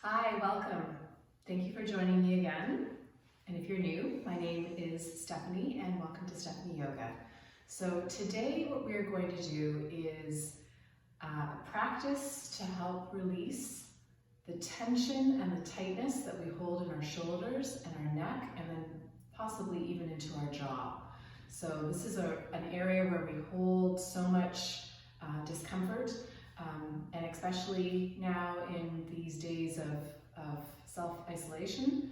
Hi, welcome. Thank you for joining me again. And if you're new, my name is Stephanie and welcome to Stephanie Yoga. So today what we're going to do is practice to help release the tension and the tightness that we hold in our shoulders and our neck and then possibly even into our jaw. So this is an area where we hold so much discomfort. And especially now in these days of self-isolation,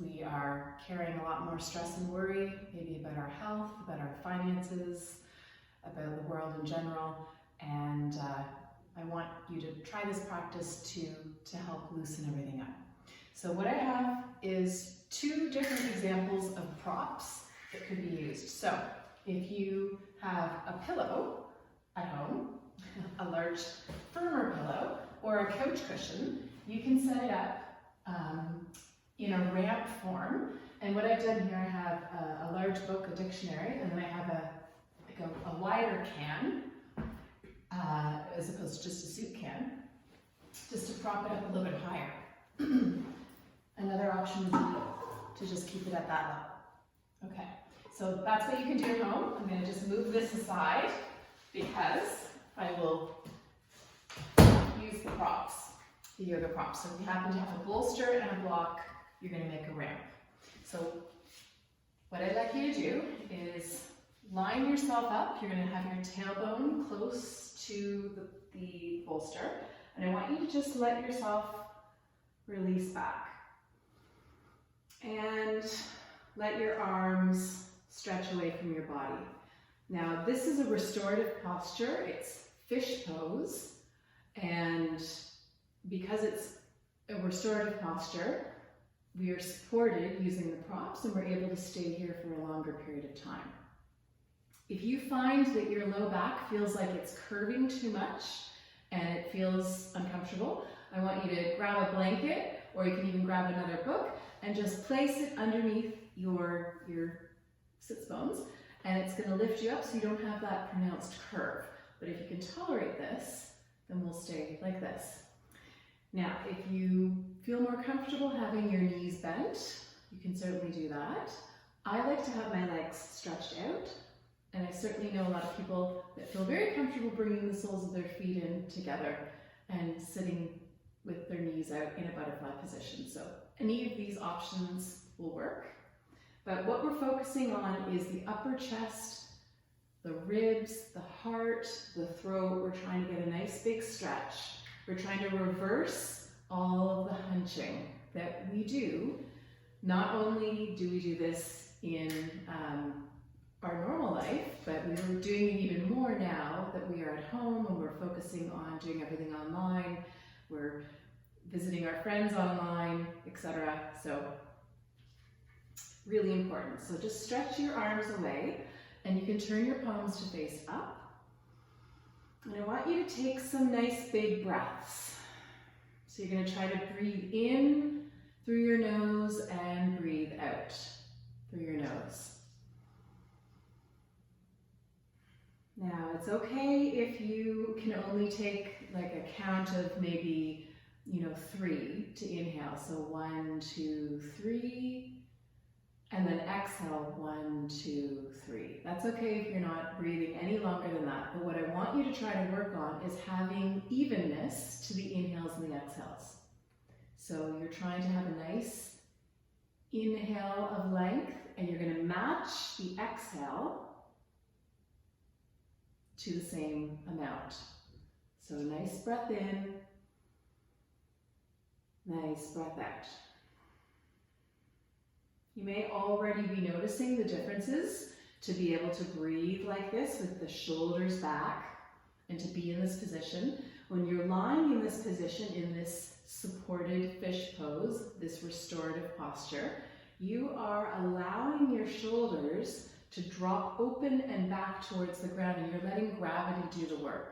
we are carrying a lot more stress and worry, maybe about our health, about our finances, about the world in general. And I want you to try this practice to help loosen everything up. So what I have is two different examples of props that could be used. So if you have a pillow at home, a large firmer pillow or a couch cushion, you can set it up in a ramp form. And what I've done here, I have a large book, a dictionary, and then I have a wider can, as opposed to just a soup can, just to prop it up a little bit higher. Another option would be to just keep it at that level. Okay, so that's what you can do at home. I'm going to just move this aside because I will use the props, the yoga props. So if you happen to have a bolster and a block, you're going to make a ramp. So what I'd like you to do is line yourself up. You're going to have your tailbone close to the bolster. And I want you to just let yourself release back. And let your arms stretch away from your body. Now, this is a restorative posture. It's fish pose, and because it's a restorative posture, we are supported using the props and we're able to stay here for a longer period of time. If you find that your low back feels like it's curving too much and it feels uncomfortable, I want you to grab a blanket, or you can even grab another book and just place it underneath your sits bones, and it's going to lift you up so you don't have that pronounced curve. But if you can tolerate this, then we'll stay like this. Now, if you feel more comfortable having your knees bent, you can certainly do that. I like to have my legs stretched out, and I certainly know a lot of people that feel very comfortable bringing the soles of their feet in together and sitting with their knees out in a butterfly position. So any of these options will work. But what we're focusing on is the upper chest, the ribs, the heart, the throat. We're trying to get a nice big stretch. We're trying to reverse all of the hunching that we do. Not only do we do this in our normal life, but we're doing it even more now that we are at home and we're focusing on doing everything online. We're visiting our friends online, etc. So really important. So just stretch your arms away, and you can turn your palms to face up. And I want you to take some nice big breaths. So you're going to try to breathe in through your nose and breathe out through your nose. Now, it's okay if you can only take like a count of maybe, 3 to inhale. So 1, 2, 3. And then exhale, 1, 2, 3. That's okay if you're not breathing any longer than that. But what I want you to try to work on is having evenness to the inhales and the exhales. So you're trying to have a nice inhale of length, and you're going to match the exhale to the same amount. So nice breath in, nice breath out. You may already be noticing the differences to be able to breathe like this with the shoulders back and to be in this position. When you're lying in this position, in this supported fish pose, this restorative posture, you are allowing your shoulders to drop open and back towards the ground, and you're letting gravity do the work.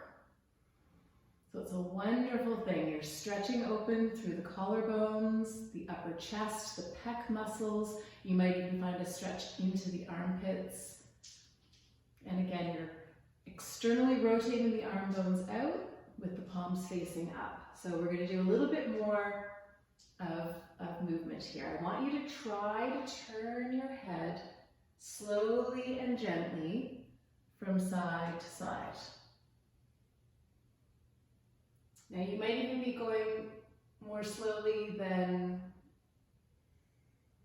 So it's a wonderful thing. You're stretching open through the collarbones, the upper chest, the pec muscles. You might even find a stretch into the armpits. And again, you're externally rotating the arm bones out, with the palms facing up. So we're going to do a little bit more of movement here. I want you to try to turn your head slowly and gently from side to side. Now you might even be going more slowly than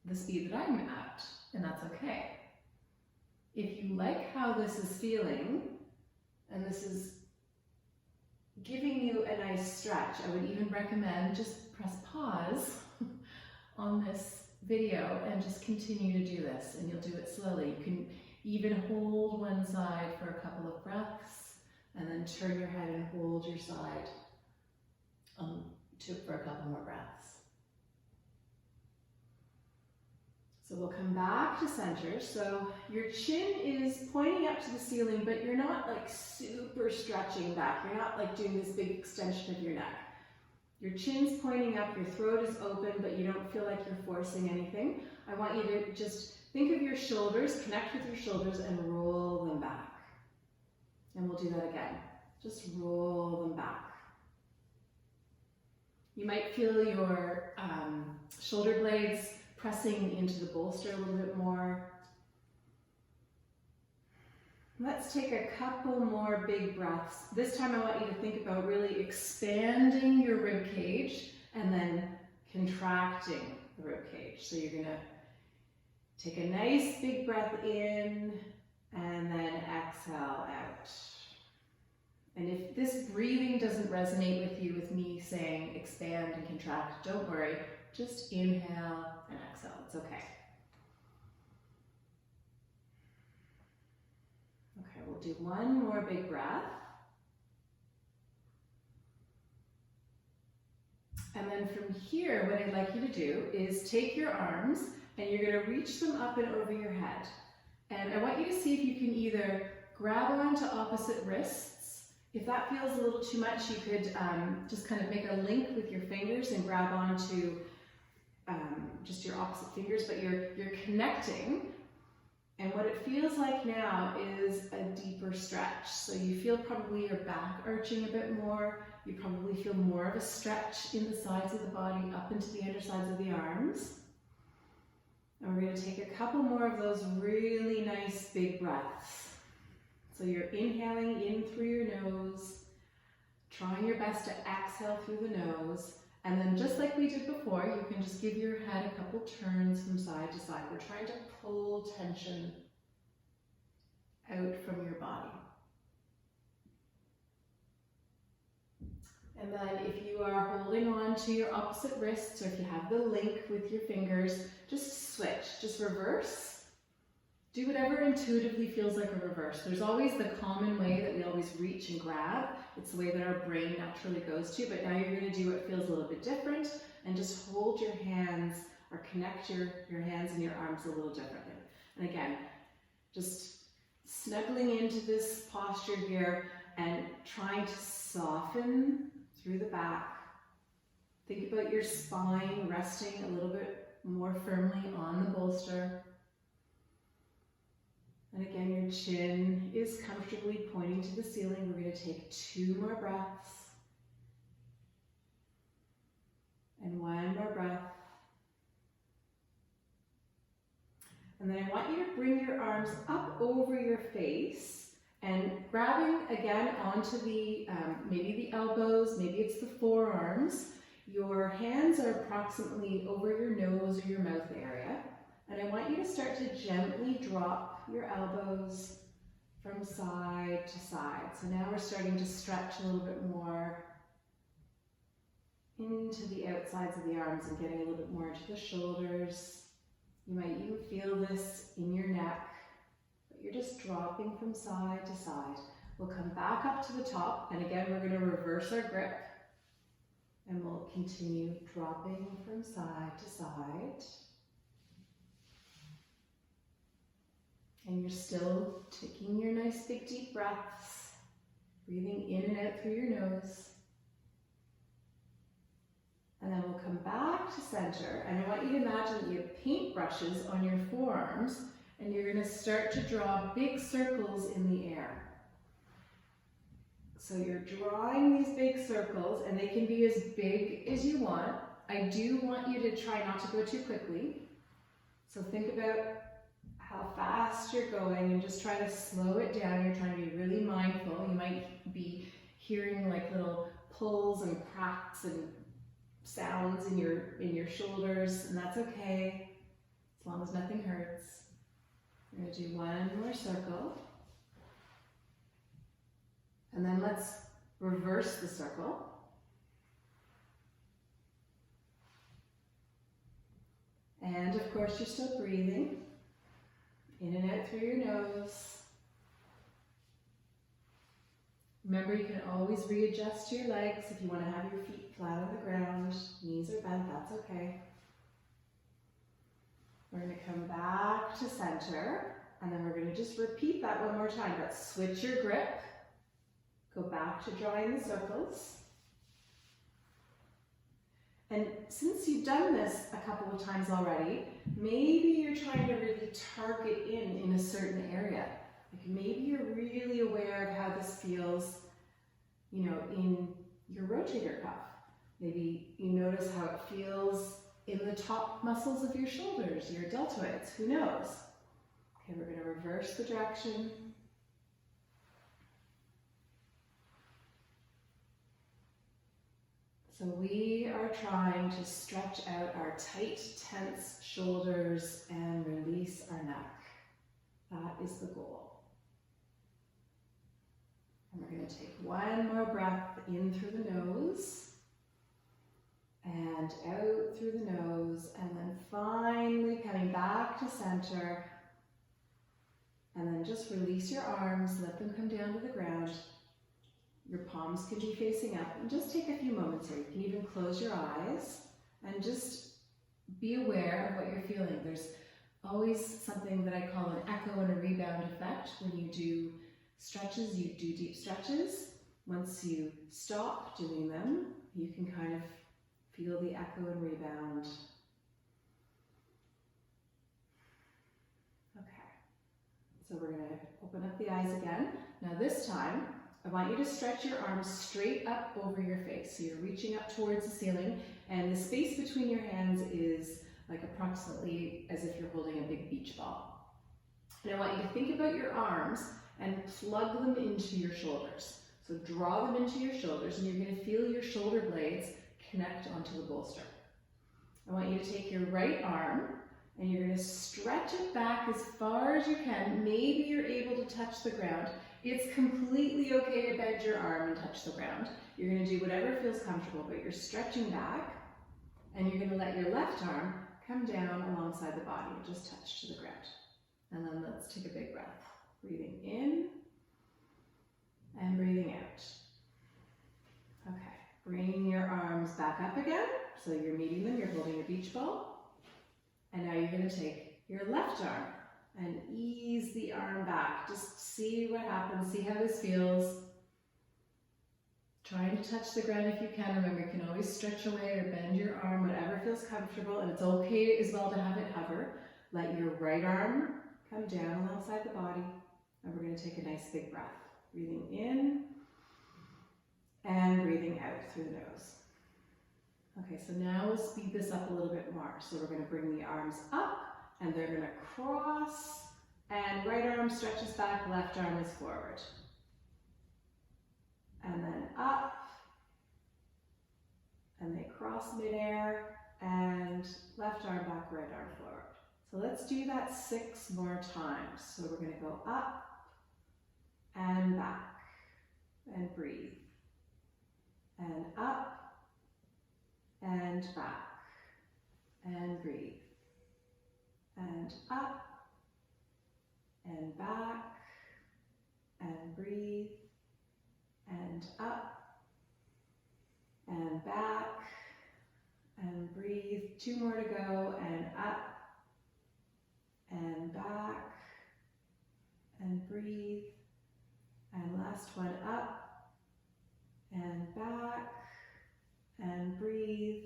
the speed that I'm at, and that's okay. If you like how this is feeling, and this is giving you a nice stretch, I would even recommend just press pause on this video and just continue to do this, and you'll do it slowly. You can even hold one side for a couple of breaths and then turn your head and hold your side for a couple more breaths. So we'll come back to center. So your chin is pointing up to the ceiling, but you're not like super stretching back. You're not like doing this big extension of your neck. Your chin's pointing up, your throat is open, but you don't feel like you're forcing anything. I want you to just think of your shoulders, connect with your shoulders and roll them back. And we'll do that again. Just roll them back. You might feel your shoulder blades pressing into the bolster a little bit more. Let's take a couple more big breaths. This time I want you to think about really expanding your rib cage and then contracting the rib cage. So you're gonna take a nice big breath in and then exhale out. And if this breathing doesn't resonate with you with me saying expand and contract, don't worry, just inhale and exhale, it's okay. Okay, we'll do one more big breath. And then from here, what I'd like you to do is take your arms and you're gonna reach them up and over your head. And I want you to see if you can either grab onto opposite wrists. If that feels a little too much, you could just kind of make a link with your fingers and grab onto just your opposite fingers, but you're connecting. And what it feels like now is a deeper stretch. So you feel probably your back arching a bit more. You probably feel more of a stretch in the sides of the body, up into the undersides of the arms. And we're going to take a couple more of those really nice big breaths. So you're inhaling in through your nose, trying your best to exhale through the nose. And then just like we did before, you can just give your head a couple turns from side to side. We're trying to pull tension out from your body. And then if you are holding on to your opposite wrists, or if you have the link with your fingers, just switch, just reverse. Do whatever intuitively feels like a reverse. There's always the common way that we always reach and grab. It's the way that our brain naturally goes to, but now you're going to do what feels a little bit different and just hold your hands or connect your hands and your arms a little differently. And again, just snuggling into this posture here and trying to soften through the back. Think about your spine resting a little bit more firmly on the bolster. And again, your chin is comfortably pointing to the ceiling. We're going to take 2 more breaths. And 1 more breath. And then I want you to bring your arms up over your face and grabbing again onto the, maybe the elbows, maybe it's the forearms. Your hands are approximately over your nose or your mouth area. And I want you to start to gently drop your elbows from side to side. So now we're starting to stretch a little bit more into the outsides of the arms and getting a little bit more into the shoulders. You might even feel this in your neck, but you're just dropping from side to side. We'll come back up to the top, and again, we're going to reverse our grip, and we'll continue dropping from side to side. And you're still taking your nice big deep breaths, breathing in and out through your nose. And then we'll come back to center, and I want you to imagine that you have paintbrushes on your forearms, and you're going to start to draw big circles in the air. So you're drawing these big circles, and they can be as big as you want. I do want you to try not to go too quickly. So think about how fast you're going and just try to slow it down. You're trying to be really mindful. You might be hearing like little pulls and cracks and sounds in your shoulders, and that's okay, as long as nothing hurts. We're going to do one more circle. And then let's reverse the circle. And of course, you're still breathing in and out through your nose. Remember, you can always readjust your legs if you want to have your feet flat on the ground. Knees are bent, that's okay. We're going to come back to center, and then we're going to just repeat that one more time. But switch your grip. Go back to drawing the circles. And since you've done this a couple of times already, maybe you're trying to really target in a certain area. Like maybe you're really aware of how this feels, you know, in your rotator cuff. Maybe you notice how it feels in the top muscles of your shoulders, your deltoids, who knows? Okay, we're going to reverse the direction. So we are trying to stretch out our tight, tense shoulders and release our neck. That is the goal. And we're going to take one more breath in through the nose and out through the nose, and then finally coming back to center, and then just release your arms, let them come down to the ground. Your palms can be facing up, and just take a few moments here. You can even close your eyes and just be aware of what you're feeling. There's always something that I call an echo and a rebound effect. When you do stretches, you do deep stretches. Once you stop doing them, you can kind of feel the echo and rebound. Okay, so we're going to open up the eyes again. Now this time, I want you to stretch your arms straight up over your face. So you're reaching up towards the ceiling, and the space between your hands is like approximately as if you're holding a big beach ball. And I want you to think about your arms and plug them into your shoulders. So draw them into your shoulders, and you're going to feel your shoulder blades connect onto the bolster. I want you to take your right arm, and you're going to stretch it back as far as you can. Maybe you're able to touch the ground. It's completely okay to bend your arm and touch the ground. You're going to do whatever feels comfortable, but you're stretching back, and you're going to let your left arm come down alongside the body and just touch to the ground. And then let's take a big breath. Breathing in and breathing out. Okay, bring your arms back up again. So you're meeting them, you're holding a beach ball. And now you're going to take your left arm and ease the arm back. Just see what happens, see how this feels. Trying to touch the ground if you can. Remember, you can always stretch away or bend your arm, whatever feels comfortable, and it's okay as well to have it hover. Let your right arm come down alongside the body, and we're going to take a nice big breath. Breathing in and breathing out through the nose. Okay, so now we'll speed this up a little bit more. So we're going to bring the arms up, and they're going to cross, and right arm stretches back, left arm is forward. And then up, and they cross midair, and left arm back, right arm forward. So let's do that 6 more times. So we're going to go up and back, and breathe, and up and back, and breathe, and up and back, and breathe, and up and back, and breathe. 2 more to go, and up and back, and breathe, and last one, up and back, and breathe.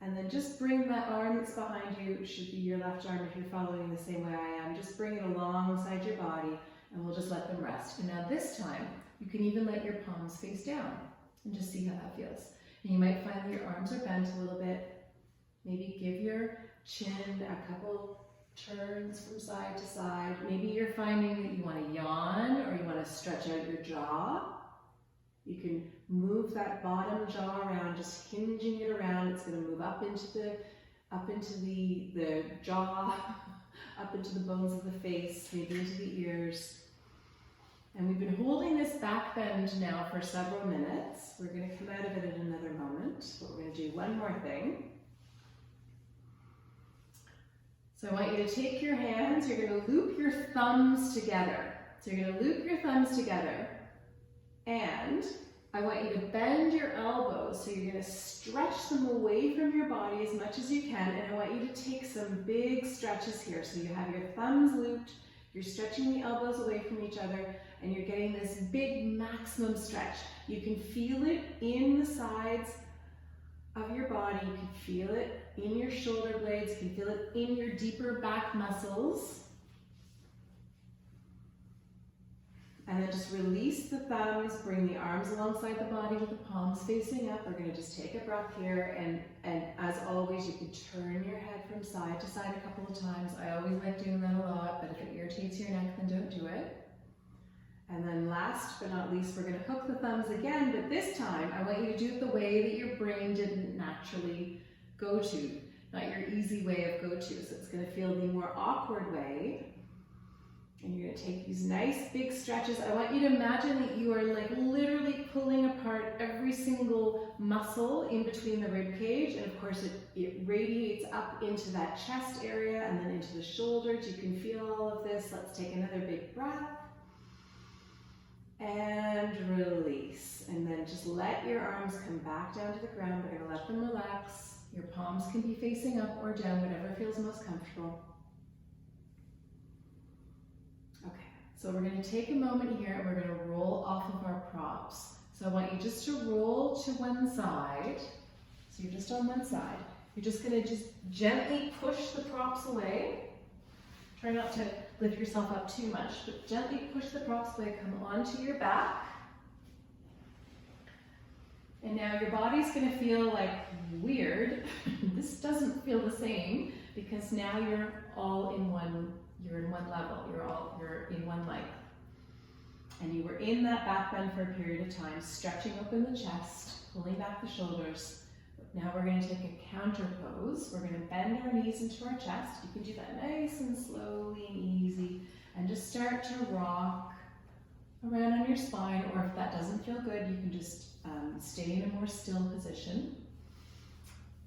And then just bring that arm that's behind you, it should be your left arm if you're following the same way I am, just bring it alongside your body, and we'll just let them rest. And now this time, You can even let your palms face down and just see how that feels. And you might find that your arms are bent a little bit. Maybe give your chin a couple turns from side to side. Maybe you're finding that you want to yawn or you want to stretch out your jaw. You can move that bottom jaw around, just hinging it around. It's going to move up into the jaw, up into the bones of the face, maybe into the ears. And we've been holding this back bend now for several minutes. We're going to come out of it in another moment, but we're going to do one more thing. So I want you to take your hands, you're going to loop your thumbs together. So you're going to loop your thumbs together, and I want you to bend your elbows, so you're going to stretch them away from your body as much as you can, and I want you to take some big stretches here. So you have your thumbs looped, you're stretching the elbows away from each other, and you're getting this big maximum stretch. You can feel it in the sides of your body, you can feel it in your shoulder blades, you can feel it in your deeper back muscles. And then just release the thumbs, bring the arms alongside the body with the palms facing up. We're going to just take a breath here, and as always, you can turn your head from side to side a couple of times. I always like doing that a lot, but if it irritates your neck, then don't do it. And then last but not least, we're going to hook the thumbs again, but this time I want you to do it the way that your brain didn't naturally go to, not your easy way of go to. So it's going to feel the more awkward way. And you're going to take these nice big stretches. I want you to imagine that you are like literally pulling apart every single muscle in between the rib cage. And of course it radiates up into that chest area and then into the shoulders. You can feel all of this. Let's take another big breath. And release. And then just let your arms come back down to the ground. We're going to let them relax. Your palms can be facing up or down, whatever feels most comfortable. Okay, so we're going to take a moment here and we're going to roll off of our props. So I want you just to roll to one side. So you're just on one side. You're just going to just gently push the props away. Try not to lift yourself up too much, but gently push the props away, come onto your back. And now your body's going to feel like weird. This doesn't feel the same because now you're all in one, you're in one level, you're in one length. And you were in that back bend for a period of time, stretching open the chest, pulling back the shoulders. Now we're going to take a counter pose. We're going to bend our knees into our chest. You can do that nice and slowly and easy. And just start to rock around on your spine, or if that doesn't feel good, you can just stay in a more still position.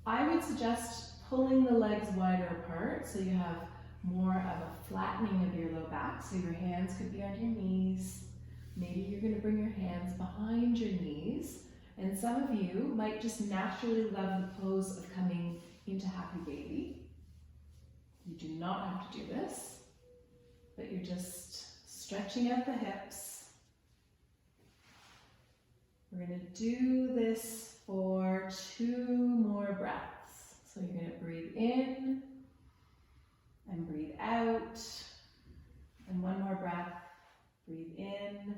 I would suggest pulling the legs wider apart so you have more of a flattening of your low back. So your hands could be on your knees. Maybe you're going to bring your hands behind your knees. And some of you might just naturally love the pose of coming into Happy Baby. You do not have to do this, but you're just stretching out the hips. We're going to do this for 2 more breaths. So you're going to breathe in and breathe out. And 1 more breath. Breathe in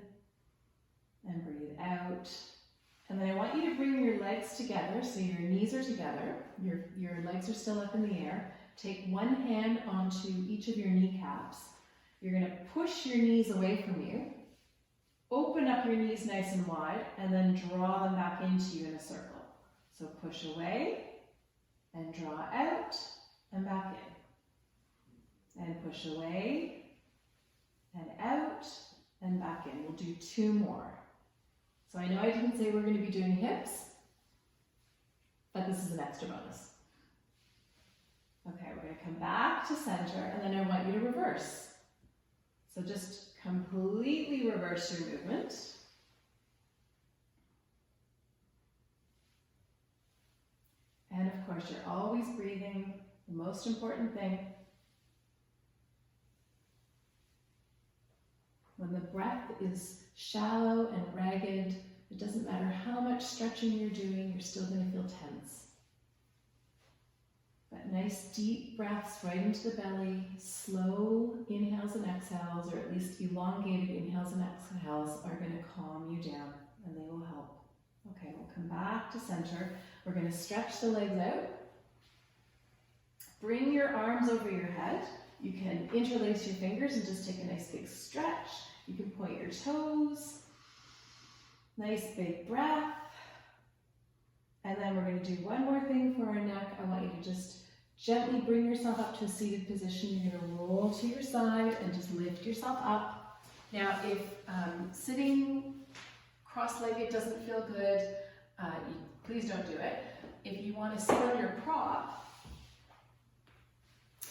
and breathe out. And then I want you to bring your legs together, so your knees are together, your legs are still up in the air. Take one hand onto each of your kneecaps. You're going to push your knees away from you. Open up your knees nice and wide, and then draw them back into you in a circle. So push away, and draw out, and back in. And push away, and out, and back in. We'll do 2 more. So I know I didn't say we're going to be doing hips, but this is an extra bonus. Okay, we're going to come back to center, and then I want you to reverse. So just completely reverse your movement. And of course, you're always breathing, the most important thing. When the breath is shallow and ragged, it doesn't matter how much stretching you're doing, you're still going to feel tense. But nice deep breaths right into the belly, slow inhales and exhales, or at least elongated inhales and exhales are going to calm you down and they will help. Okay, we'll come back to center. We're going to stretch the legs out. Bring your arms over your head. You can interlace your fingers and just take a nice big stretch. You can point your toes. Nice big breath. And then we're going to do one more thing for our neck. I want you to just gently bring yourself up to a seated position. You're going to roll to your side and just lift yourself up. Now, if sitting cross-legged doesn't feel good, please don't do it. If you want to sit on your prop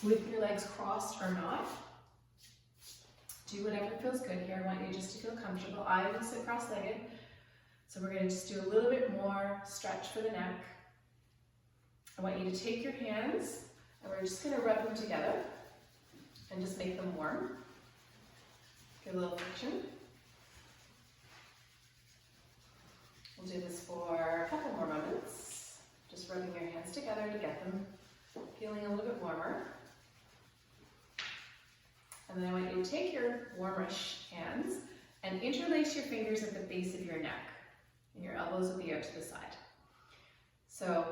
with your legs crossed or not, do whatever feels good here. I want you just to feel comfortable. I will sit cross-legged. So we're going to just do a little bit more stretch for the neck. I want you to take your hands and we're just going to rub them together and just make them warm. Give a little friction. We'll do this for a couple more moments. Just rubbing your hands together to get them feeling a little bit warmer. And then I want you to take your warmish hands and interlace your fingers at the base of your neck. And your elbows will be out to the side. So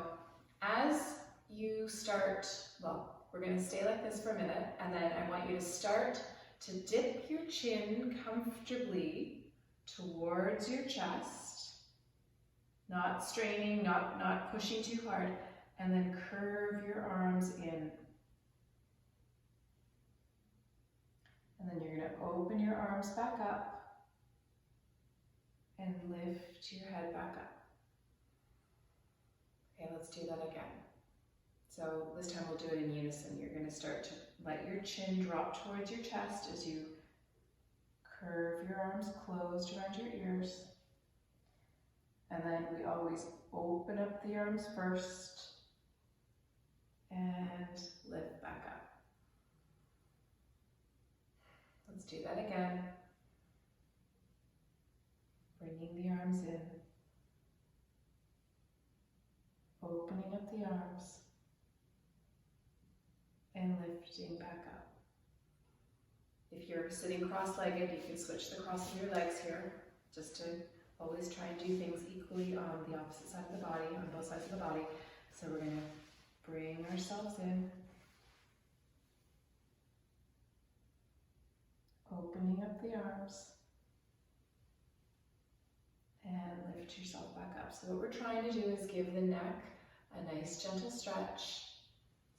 as you start, well, we're going to stay like this for a minute, and then I want you to start to dip your chin comfortably towards your chest, not straining, not pushing too hard, and then curve your arms in. And then you're going to open your arms back up and lift your head back up. Okay, let's do that again. So this time we'll do it in unison. You're going to start to let your chin drop towards your chest as you curve your arms closed around your ears. And then we always open up the arms first and lift back up. Let's do that again. Bringing the arms in, opening up the arms, and lifting back up. If you're sitting cross-legged, you can switch the cross of your legs here, just to always try and do things equally on the opposite side of the body, on both sides of the body. So we're going to bring ourselves in, opening up the arms, and lift yourself back up. So what we're trying to do is give the neck a nice gentle stretch.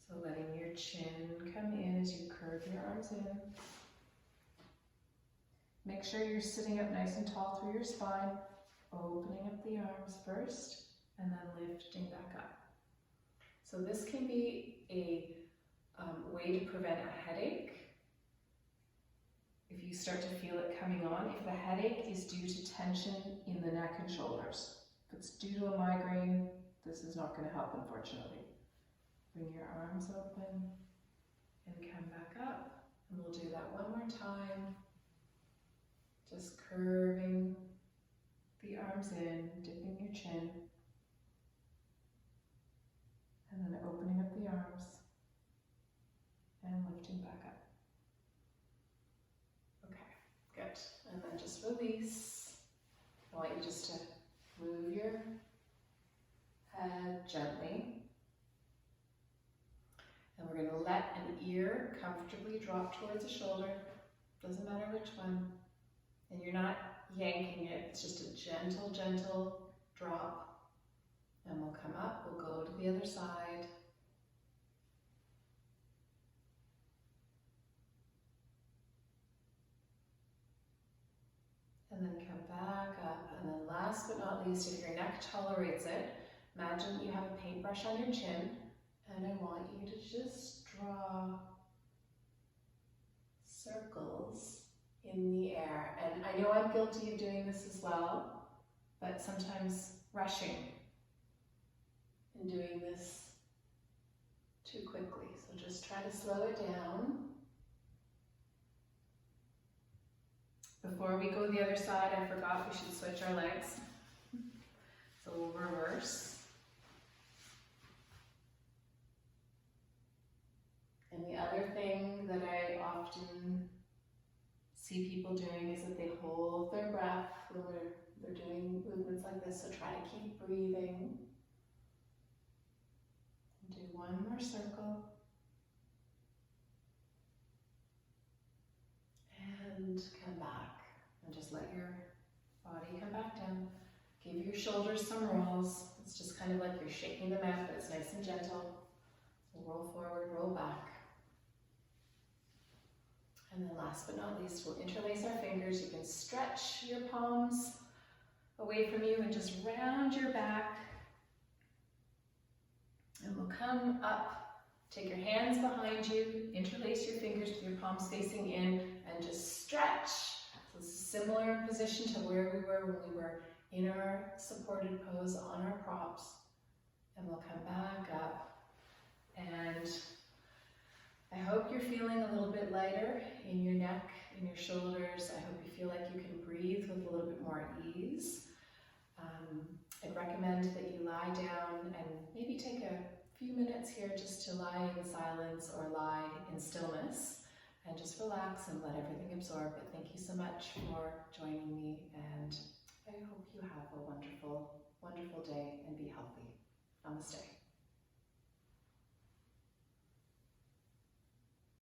So letting your chin come in as you curve your arms in. Make sure you're sitting up nice and tall through your spine, opening up the arms first, and then lifting back up. So this can be a way to prevent a headache. If you start to feel it coming on, if the headache is due to tension in the neck and shoulders. If it's due to a migraine, this is not going to help, unfortunately. Bring your arms open and come back up. And we'll do that one more time. Just curving the arms in, dipping your chin, and then opening up the arms and lifting back up. Good. And then just release. I want you just to move your head gently. And we're going to let an ear comfortably drop towards a shoulder. Doesn't matter which one. And you're not yanking it. It's just a gentle, gentle drop. And we'll come up. We'll go to the other side. And then come back up. And then last but not least, if your neck tolerates it, imagine you have a paintbrush on your chin, and I want you to just draw circles in the air. And I know I'm guilty of doing this as well, but sometimes rushing and doing this too quickly. So just try to slow it down. Before we go the other side, I forgot we should switch our legs. So we'll reverse. see people doing is that they hold their breath when they're doing movements like this, so try to keep breathing. Do one more circle. And come back. And just let your body come back down. Give your shoulders some rolls. It's just kind of like you're shaking them out, but it's nice and gentle. So roll forward, roll back. And then last but not least, we'll interlace our fingers. You can stretch your palms away from you and just round your back. And we'll come up, take your hands behind you, interlace your fingers with your palms facing in, and just stretch. So it's a similar position to where we were when we were in our supported pose on our props. And we'll come back up. And I hope you're feeling a little bit lighter in your neck, in your shoulders. I hope you feel like you can breathe with a little bit more ease. I'd recommend that you lie down and maybe take a few minutes here just to lie in silence or lie in stillness and just relax and let everything absorb. But thank you so much for joining me, and I hope you have a wonderful, wonderful day and be healthy. Namaste.